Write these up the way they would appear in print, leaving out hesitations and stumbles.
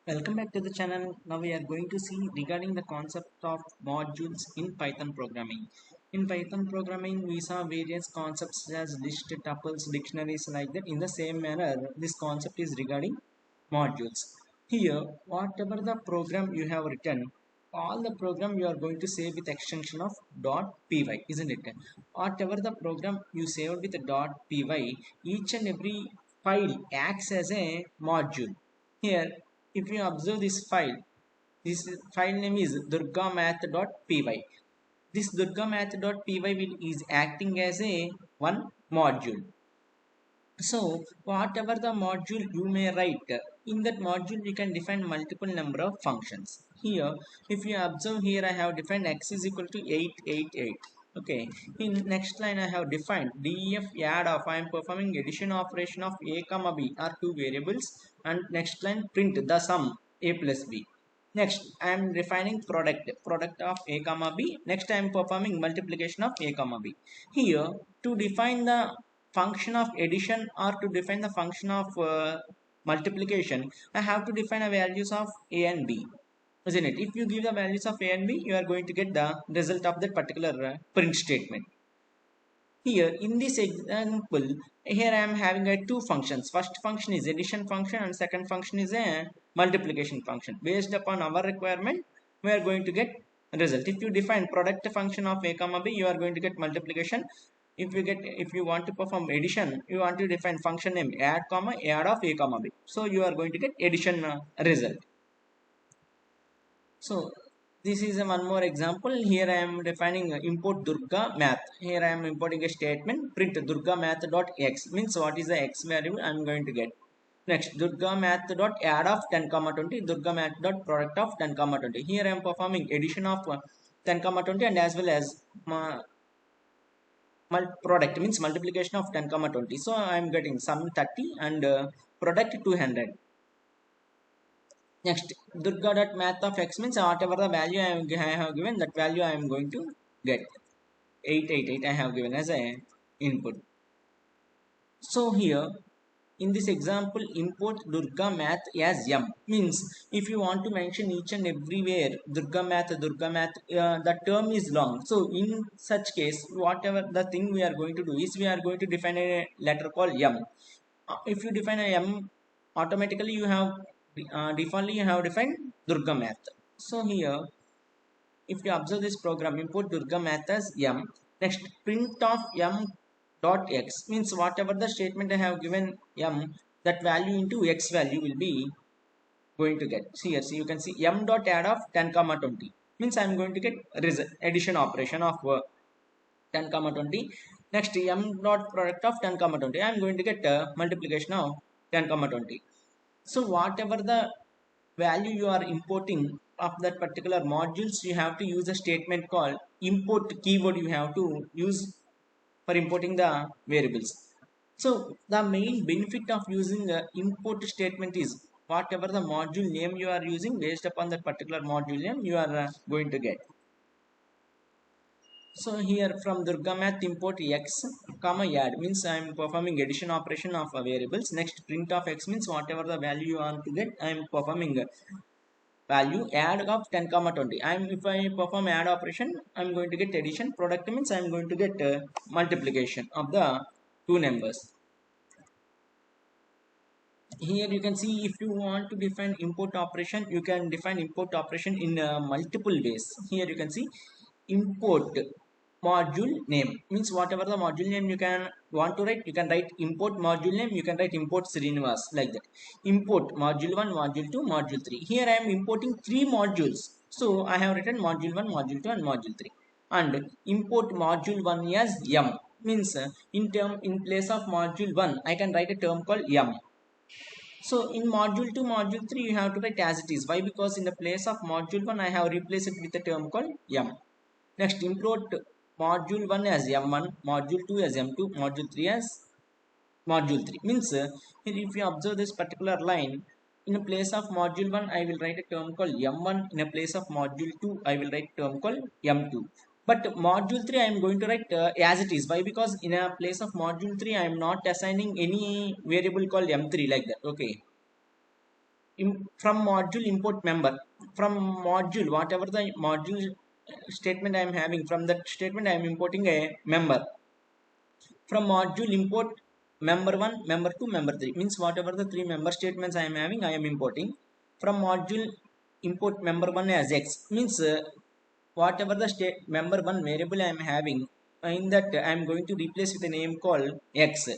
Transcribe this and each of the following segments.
Welcome back to the channel. Now we are going to see regarding the concept of modules in Python programming. In Python programming, we saw various concepts as list, tuples, dictionaries like that. In the same manner, this concept is regarding modules. Here, whatever the program you have written, all the program you are going to save with extension of .py, isn't it? Whatever the program you saved with .py, each and every file acts as a module. Here, if you observe this file name is durgamath.py. This durgamath.py is acting as a one module. So whatever the module you may write, in that module you can define multiple number of functions. Here, if you observe here, I have defined x is equal to 888. Okay, in next line I have defined def add of, I am performing addition operation of a comma b are two variables, and next line print the sum a plus b. Next I am defining product of a comma b. Next I am performing multiplication of a comma b. Here, to define the function of addition or to define the function of multiplication, I have to define a values of a and b, isn't it? If you give the values of a and b, you are going to get the result of that particular print statement. Here in this example, here I am having two functions. First function is addition function and second function is a multiplication function. Based upon our requirement, we are going to get result. If you define product function of a comma b, you are going to get multiplication. If you want to perform addition, you want to define function name add comma add of a comma b. So you are going to get addition result. So this is one more example. Here I am defining import Durga math. Here I am importing a statement print Durga math dot x, means what is the x value I am going to get. Next Durga math dot add of 10 comma 20, Durga math dot product of 10 comma 20. Here I am performing addition of 10 comma 20 and as well as product, means multiplication of 10 comma 20. So I am getting sum 30 and product 200. Next, Durga.math of x means whatever the value I have given, that value I am going to get. 888 I have given as a input. So here, in this example, import Durga math as m. Means if you want to mention each and everywhere Durga math, the term is long. So in such case, whatever the thing we are going to do is we are going to define a letter called m. If you define a m, automatically you have defaultly you have defined Durga math. So here, if you observe this program, import Durga math as m. Next, print of m dot x, means whatever the statement I have given m, that value into x value will be going to get. See here, see you can see m dot add of 10 comma 20, means I am going to get addition operation of 10 comma 20. Next m dot product of 10 comma 20, I am going to get multiplication of 10 comma 20. So whatever the value you are importing of that particular modules, you have to use a statement called import keyword you have to use for importing the variables. So the main benefit of using the import statement is whatever the module name you are using, based upon that particular module name you are going to get. So here from Durga math import x comma add, means I am performing addition operation of variables. Next print of x means whatever the value you want to get, I am performing value add of 10 comma 20. If I perform add operation, I am going to get addition. Product means I am going to get multiplication of the two numbers. Here you can see if you want to define import operation, you can define import operation in multiple ways. Here you can see import module name, means whatever the module name you can want to write, you can write import module name, you can write import Srinivas like that. Import module 1, module 2, module 3. Here I am importing 3 modules, so I have written module 1, module 2 and module 3. And import module 1 as m, means in place of module 1 I can write a term called m. So in module 2, module 3 you have to write as it is. Why? Because in the place of module 1 I have replaced it with a term called m. Next, import module 1 as m1, module 2 as m2, module 3 as module 3. Means if you observe this particular line, in a place of module 1 I will write a term called m1, in a place of module 2 I will write a term called m2. But module 3 I am going to write as it is. Why? Because in a place of module 3 I am not assigning any variable called m3 like that. Okay. from module import member, from module whatever the module statement I am having, from that statement I am importing a member. From module import member 1, member 2, member 3, means whatever the three member statements I am having I am importing. From module import member 1 as x, means whatever the state member 1 variable I am having, in that I am going to replace with a name called x.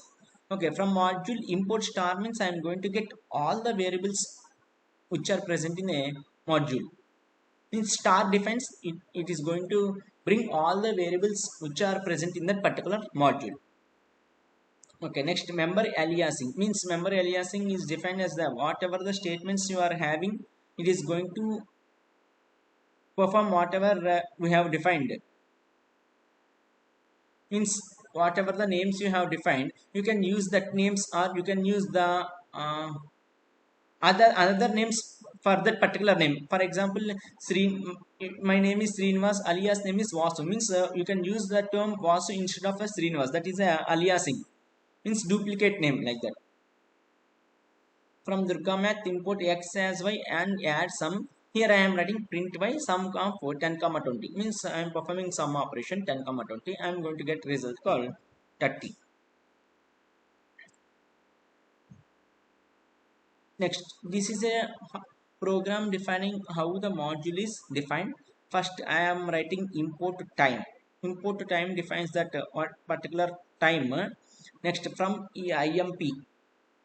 Okay, from module import star means I am going to get all the variables which are present in a module. In star defines it is going to bring all the variables which are present in that particular module. Okay, next member aliasing means member aliasing is defined as the whatever the statements you are having, it is going to perform whatever we have defined. Means whatever the names you have defined, you can use that names, or you can use the uh, other names for that particular name. For example, Sri, my name is Srinivas, alias name is Vasu, means you can use the term Vasu instead of a Srinivas, that is a aliasing, means duplicate name like that. From Durga Math import x as y and add sum. Here I am writing print y sum of 10 comma 20, means I am performing sum operation 10 comma 20. I am going to get result called 30. Next, this is a program defining how the module is defined. First, I am writing import time. Import time defines that what particular time. Next, from IMP,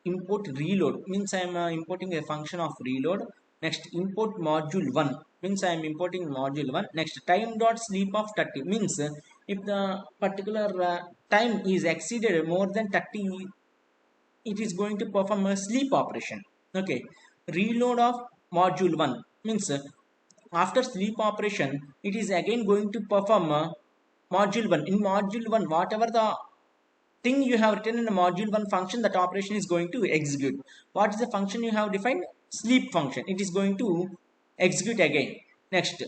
import reload means I am importing a function of reload. Next, import module 1 means I am importing module 1. Next, time dot sleep of 30 means if the particular time is exceeded more than 30, it is going to perform a sleep operation. Okay, reload of module 1 means after sleep operation it is again going to perform module 1. In module 1 whatever the thing you have written in the module 1 function, that operation is going to execute. What is the function you have defined? Sleep function. It is going to execute again. Next,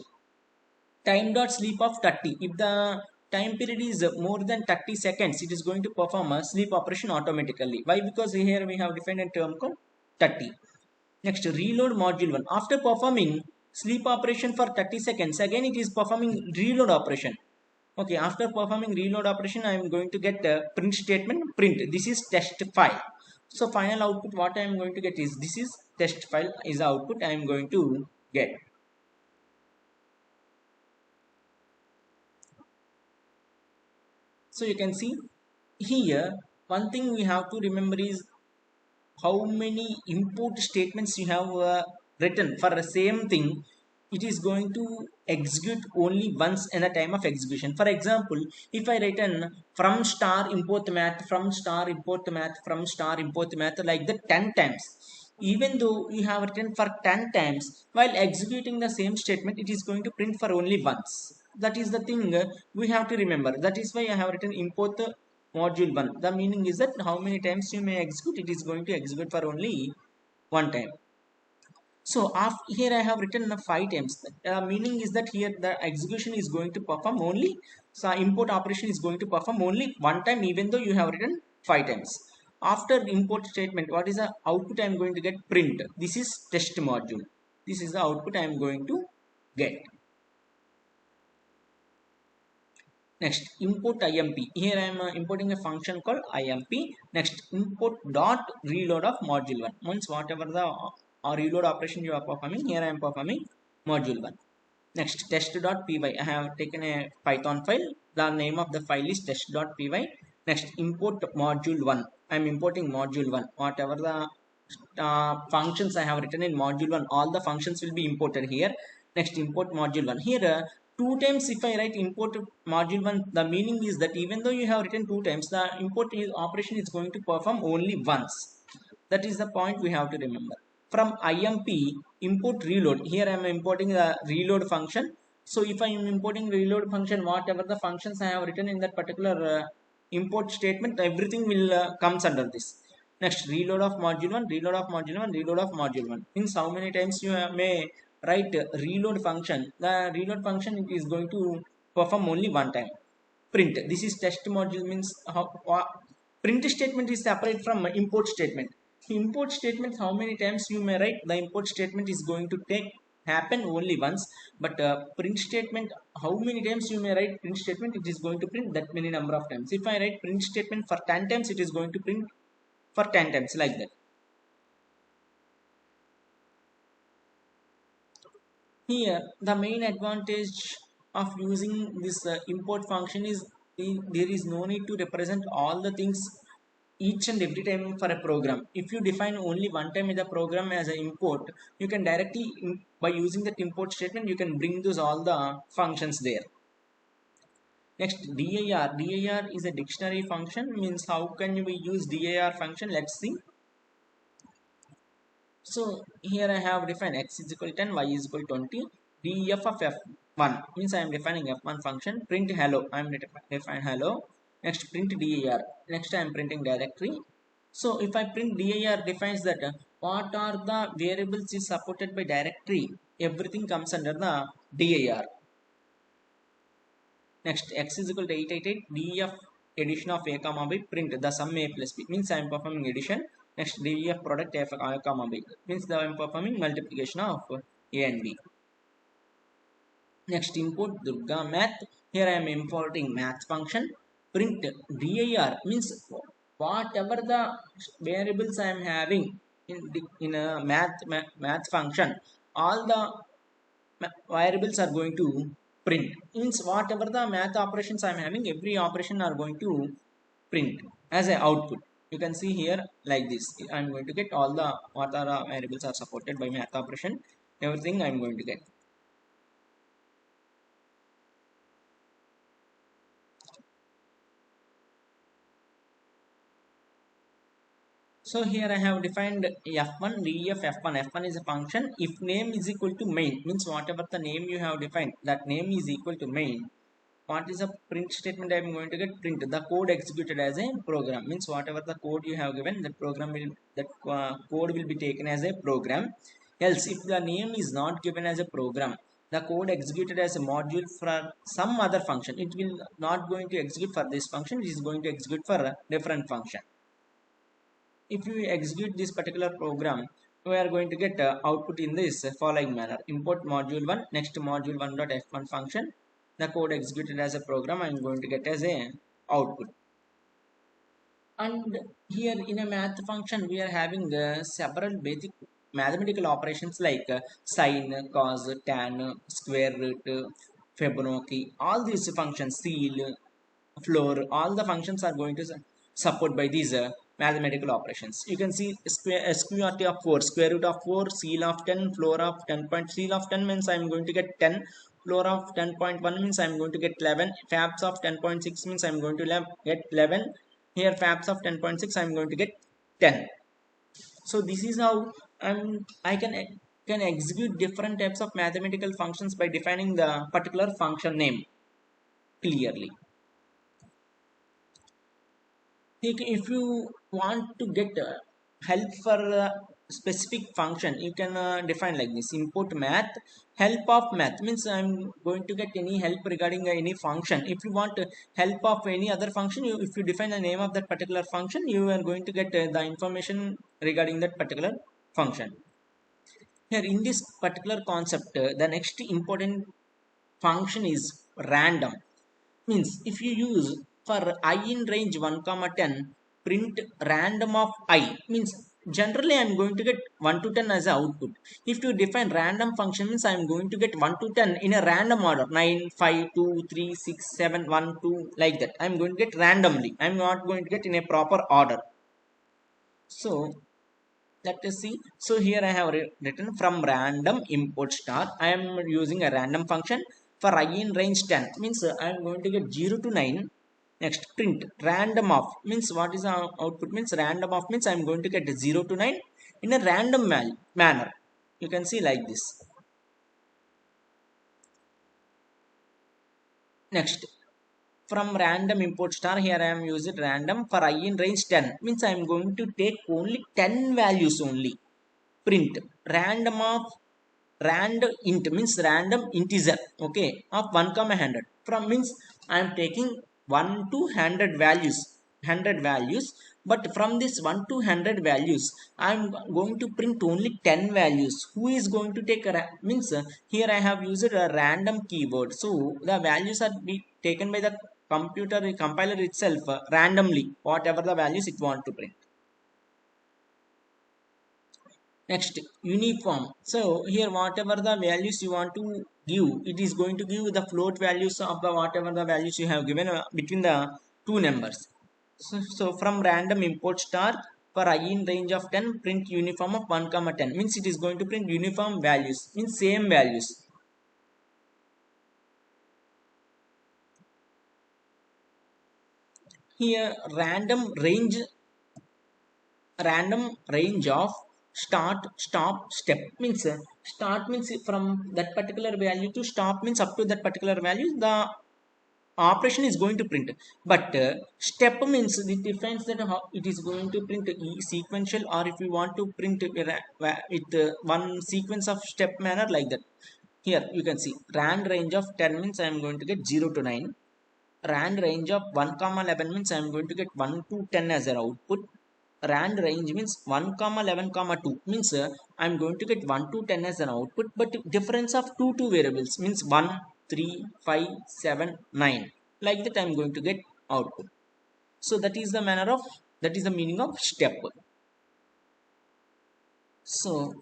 time dot sleep of 30, if the time period is more than 30 seconds, it is going to perform a sleep operation automatically. Why? Because here we have defined a term called 30. Next, reload module 1 after performing sleep operation for 30 seconds, again it is performing reload operation. Okay, after performing reload operation I am going to get a print statement, print this is test file. So final output what I am going to get is this is test file is the output I am going to get. So you can see here, one thing we have to remember is how many import statements you have written for the same thing. It is going to execute only once in the time of execution. For example, if I written from star import math, from star import math, from star import math like that 10 times, even though you have written for 10 times, while executing the same statement it is going to print for only once. That is the thing we have to remember. That is why I have written import module 1. The meaning is that how many times you may execute, it is going to execute for only one time. So here I have written 5 times. Meaning is that here the execution is going to perform only, so import operation is going to perform only one time even though you have written 5 times. After import statement, what is the output I am going to get? Print. This is test module. This is the output I am going to get. Next, import IMP. Here I am importing a function called IMP. Next, import dot reload of module 1. Once whatever the reload operation you are performing, here I am performing module 1. Next, test.py. I have taken a Python file. The name of the file is test.py. Next, import module 1. I am importing module 1. Whatever the functions I have written in module 1, all the functions will be imported here. Next, import module 1. Here, two times if I write import module 1, the meaning is that even though you have written two times, the import operation is going to perform only once. That is the point we have to remember. From IMP, import reload. Here I am importing the reload function. So if I am importing reload function, whatever the functions I have written in that particular import statement, everything will comes under this. Next, reload of module 1, reload of module 1, reload of module 1. Means how many times you may write reload function. The reload function it is going to perform only one time. Print. This is test module means how print statement is separate from import statement. Import statement, how many times you may write, the import statement is going to take happen only once, but print statement, how many times you may write print statement, it is going to print that many number of times. If I write print statement for 10 times, it is going to print for 10 times, like that. Here the main advantage of using this import function is there is no need to represent all the things each and every time for a program. If you define only one time in the program as an import, you can directly by using that import statement you can bring those all the functions there. Next, dir is a dictionary function. Means how can we use dir function? Let's see. So here I have defined x is equal to 10, y is equal to 20. Def of f1 means I am defining f1 function. Print hello, I am define hello. Next, print dir. Next, I am printing directory. So if I print dir defines that what are the variables is supported by directory, everything comes under the dir. Next, x is equal to 888. Def addition of a comma b, print the sum a plus b means I am performing addition. Next, def product f comma b means that I am performing multiplication of a and b. Next, import Durga math. Here I am importing math function. Print dir means whatever the variables I am having in a math function, all the variables are going to print. Means whatever the math operations I am having, every operation are going to print as an output. You can see here like this. I am going to get all the what are the variables are supported by math operation. Everything I am going to get. So here I have defined f1 def f1. F1 is a function. If name is equal to main, means whatever the name you have defined, that name is equal to main. What is a print statement I am going to get? Print the code executed as a program. Means whatever the code you have given, that program will code will be taken as a program. Else, if the name is not given as a program, the code executed as a module for some other function, it will not going to execute for this function. It is going to execute for a different function. If you execute this particular program, we are going to get output in this following manner. Import module 1. Next, module 1.f1 function, the code executed as a program I am going to get as a output. And here in a math function we are having several basic mathematical operations like sine, cos, tan, square root, Fibonacci. All these functions, seal, floor, all the functions are going to support by these mathematical operations. You can see sqrt of 4, square root of 4, seal of 10, floor of 10 point. Seal of 10 means I am going to get 10, floor of 10.1 means I am going to get 11, fabs of 10.6 means I am going to get 11. Here fabs of 10.6 I am going to get 10. So this is how I can execute different types of mathematical functions by defining the particular function name clearly. If you want to get help for a specific function, you can define like this. Import math, help of math means I'm going to get any help regarding any function. If you want help of any other function, if you define the name of that particular function, you are going to get the information regarding that particular function. Here in this particular concept, the next important function is random. Means if you use for I in range 1 comma 10, print random of I, means generally I am going to get 1 to 10 as a output. If you define random function, means I am going to get 1 to 10 in a random order, 9, 5, 2, 3, 6, 7, 1, 2, like that. I am going to get randomly. I am not going to get in a proper order. So let us see. So here I have written from random import star. I am using a random function for I in range 10, means I am going to get 0 to 9. Next, print random of means what is our output? Means random of means I am going to get 0 to 9 in a random manner. You can see like this. Next, from random import star, here I am using random for I in range 10, means I am going to take only 10 values only. Print random of rand int means random integer, okay, of 1 comma 100. From means I am taking 1 to 100 values 100 values, but from this 1 to 100 values I'm going to print only 10 values. Who is going to take means here I have used a random keyword, so the values are be taken by the compiler itself randomly, whatever the values it want to print. Next, uniform. So here whatever the values you want to give, it is going to give the float values of the whatever the values you have given between the two numbers. So from random import star for I in range of 10, print uniform of 1 comma 10, means it is going to print uniform values, means same values. Here random range of start stop step, means start means from that particular value to stop means up to that particular value the operation is going to print, but step means it defines that how it is going to print sequential, or if you want to print it one sequence of step manner like that. Here you can see rand range of 10 means I am going to get 0 to 9. Rand range of 1 comma 11 means I am going to get 1 to 10 as an output. Rand range means 1 comma 11 comma 2 means I am going to get 1 to 10 as an output, but difference of two variables means 1 3 5 7 9, like that I am going to get output. So that is the manner of, that is the meaning of step. So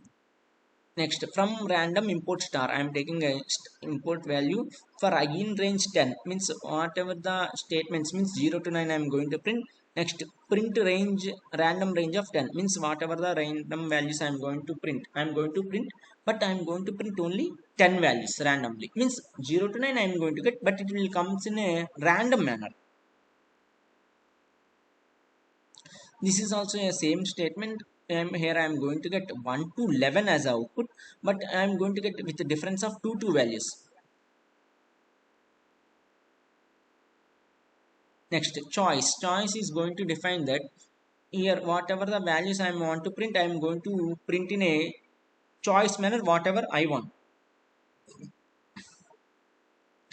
next, from random import star I am taking a import value for I in range 10, means whatever the statements means 0 to 9 I am going to print. Next, print range random range of 10 means whatever the random values I am going to print, I am going to print, but I am going to print only 10 values randomly, means 0 to 9 I am going to get, but it will comes in a random manner. This is also a same statement. Here I am going to get 1 to 11 as output, but I am going to get with the difference of two values. Next, choice is going to define that here whatever the values I want to print, I am going to print in a choice manner whatever I want.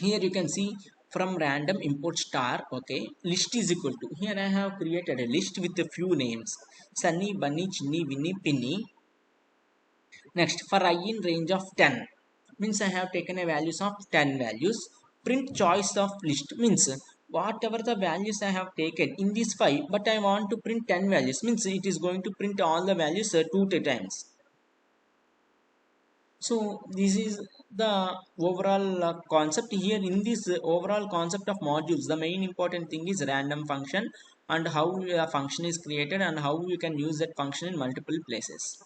Here you can see from random import star, okay, list is equal to, here I have created a list with a few names: Sunny, Bunny, Chinny, Winnie, Pinny. Next, for I in range of 10 means I have taken a values of 10 values. Print choice of list means whatever the values I have taken in these 5, but I want to print 10 values, means it is going to print all the values two times. So this is the overall concept. Here in this overall concept of modules, the main important thing is random function and how a function is created and how you can use that function in multiple places.